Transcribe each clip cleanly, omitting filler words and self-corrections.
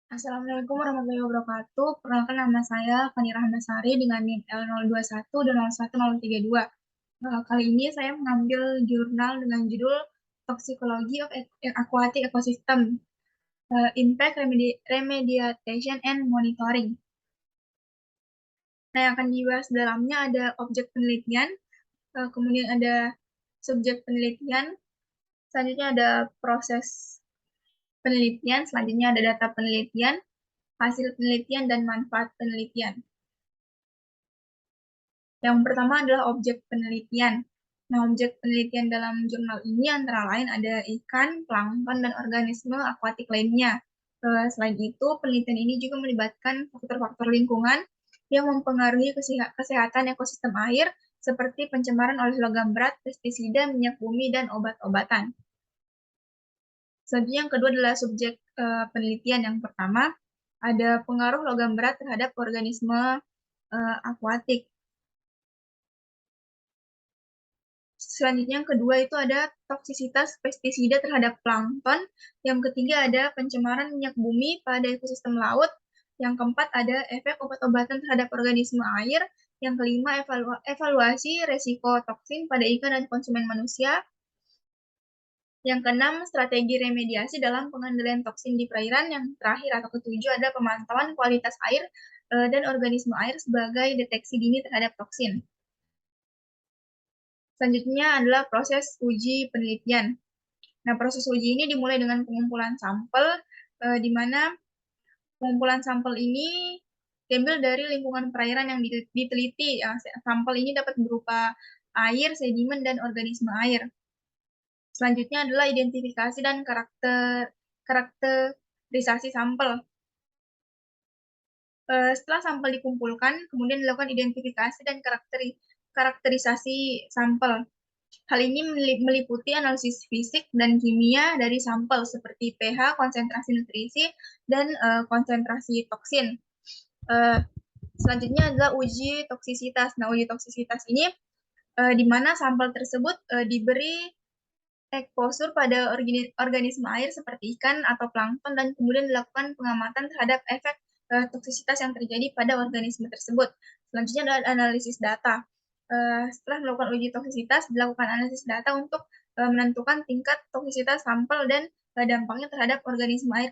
Assalamualaikum warahmatullahi wabarakatuh. Perkenalkan nama saya Fani Rahmasari dengan NIM L021 dan 01032. Kali ini saya mengambil jurnal dengan judul Toxicology of Aquatic Ecosystem, Impact Remediation and Monitoring. Nah, yang akan dibahas dalamnya ada objek penelitian, kemudian ada subjek penelitian, selanjutnya ada proses penelitian, selanjutnya ada data penelitian, hasil penelitian, dan manfaat penelitian. Yang pertama adalah objek penelitian. Nah, objek penelitian dalam jurnal ini antara lain ada ikan, plankton, dan organisme akuatik lainnya. Selain itu, penelitian ini juga melibatkan faktor-faktor lingkungan yang mempengaruhi kesehatan ekosistem air, seperti pencemaran oleh logam berat, pestisida, minyak bumi, dan obat-obatan. Selanjutnya yang kedua adalah subjek penelitian. Yang pertama, ada pengaruh logam berat terhadap organisme akuatik. Selanjutnya yang kedua itu ada toksisitas pestisida terhadap plankton. Yang ketiga ada pencemaran minyak bumi pada ekosistem laut. Yang keempat ada efek obat-obatan terhadap organisme air. Yang kelima evaluasi resiko toksin pada ikan dan konsumen manusia. Yang keenam strategi remediasi dalam pengendalian toksin di perairan. Yang terakhir atau ketujuh ada pemantauan kualitas air dan organisme air sebagai deteksi dini terhadap toksin. Selanjutnya adalah proses uji penelitian. Nah, proses uji ini dimulai dengan pengumpulan sampel, di mana pengumpulan sampel ini diambil dari lingkungan perairan yang diteliti. Sampel ini dapat berupa air, sedimen, dan organisme air. Selanjutnya adalah identifikasi dan karakterisasi sampel. Setelah sampel dikumpulkan, kemudian dilakukan identifikasi dan karakterisasi sampel. Hal ini meliputi analisis fisik dan kimia dari sampel seperti pH, konsentrasi nutrisi, dan konsentrasi toksin. Selanjutnya adalah uji toksisitas. Nah, uji toksisitas ini di mana sampel tersebut diberi exposure pada organisme air seperti ikan atau plankton dan kemudian dilakukan pengamatan terhadap efek toksisitas yang terjadi pada organisme tersebut. Selanjutnya adalah analisis data. Setelah melakukan uji toksisitas, dilakukan analisis data untuk menentukan tingkat toksisitas sampel dan dampaknya terhadap organisme air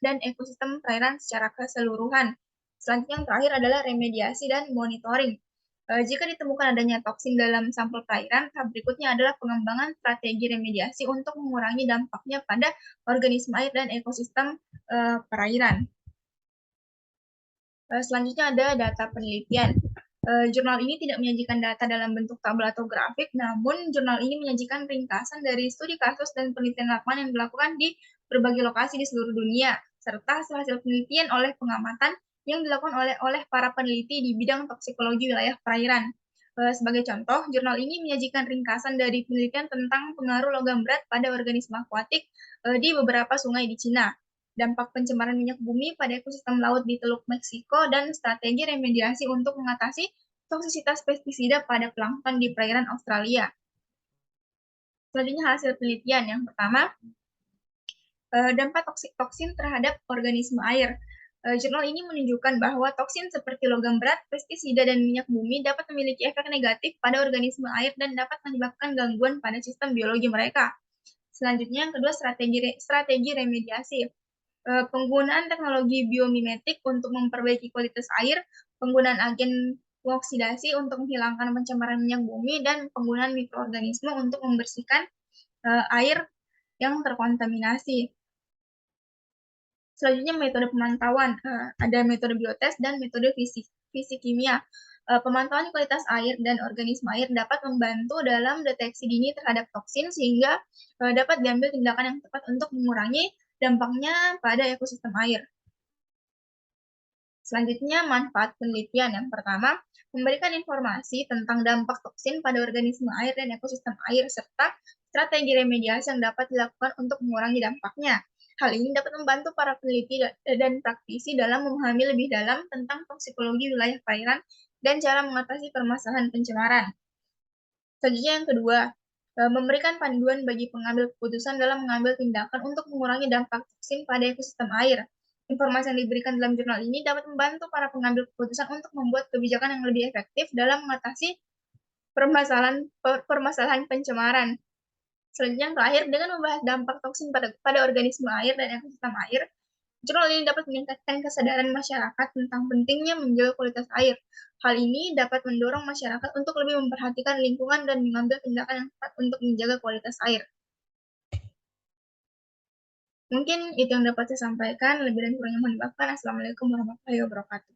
dan ekosistem perairan secara keseluruhan. Selanjutnya yang terakhir adalah remediasi dan monitoring. Jika ditemukan adanya toksin dalam sampel perairan, tahap berikutnya adalah pengembangan strategi remediasi untuk mengurangi dampaknya pada organisme air dan ekosistem perairan. Selanjutnya ada data penelitian. Jurnal ini tidak menyajikan data dalam bentuk tabel atau grafik, namun jurnal ini menyajikan ringkasan dari studi kasus dan penelitian lapangan yang dilakukan di berbagai lokasi di seluruh dunia, serta hasil-hasil penelitian oleh pengamatan yang dilakukan oleh para peneliti di bidang toksikologi wilayah perairan. Sebagai contoh, jurnal ini menyajikan ringkasan dari penelitian tentang pengaruh logam berat pada organisme akuatik di beberapa sungai di Cina, dampak pencemaran minyak bumi pada ekosistem laut di Teluk Meksiko, dan strategi remediasi untuk mengatasi toksisitas pestisida pada plankton di perairan Australia. Selanjutnya hasil penelitian. Yang pertama, dampak toksin terhadap organisme air. Jurnal ini menunjukkan bahwa toksin seperti logam berat, pestisida, dan minyak bumi dapat memiliki efek negatif pada organisme air dan dapat menyebabkan gangguan pada sistem biologi mereka. Selanjutnya, yang kedua, strategi remediasi. Penggunaan teknologi biomimetik untuk memperbaiki kualitas air, penggunaan agen oksidasi untuk menghilangkan pencemaran minyak bumi, dan penggunaan mikroorganisme untuk membersihkan air yang terkontaminasi. Selanjutnya metode pemantauan, ada metode biotes dan metode fisik kimia. Pemantauan kualitas air dan organisme air dapat membantu dalam deteksi dini terhadap toksin sehingga dapat diambil tindakan yang tepat untuk mengurangi dampaknya pada ekosistem air. Selanjutnya manfaat penelitian. Yang pertama, memberikan informasi tentang dampak toksin pada organisme air dan ekosistem air serta strategi remediasi yang dapat dilakukan untuk mengurangi dampaknya. Hal ini dapat membantu para peneliti dan praktisi dalam memahami lebih dalam tentang toksikologi wilayah perairan dan cara mengatasi permasalahan pencemaran. Selanjutnya yang kedua, memberikan panduan bagi pengambil keputusan dalam mengambil tindakan untuk mengurangi dampak toksin pada ekosistem air. Informasi yang diberikan dalam jurnal ini dapat membantu para pengambil keputusan untuk membuat kebijakan yang lebih efektif dalam mengatasi permasalahan pencemaran. Selanjutnya yang terakhir, dengan membahas dampak toksin pada organisme air dan ekosistem air, jurnal ini dapat meningkatkan kesadaran masyarakat tentang pentingnya menjaga kualitas air. Hal ini dapat mendorong masyarakat untuk lebih memperhatikan lingkungan dan mengambil tindakan yang tepat untuk menjaga kualitas air. Mungkin itu yang dapat saya sampaikan. Lebih dan kurangnya mohon maaf. Assalamualaikum warahmatullahi wabarakatuh.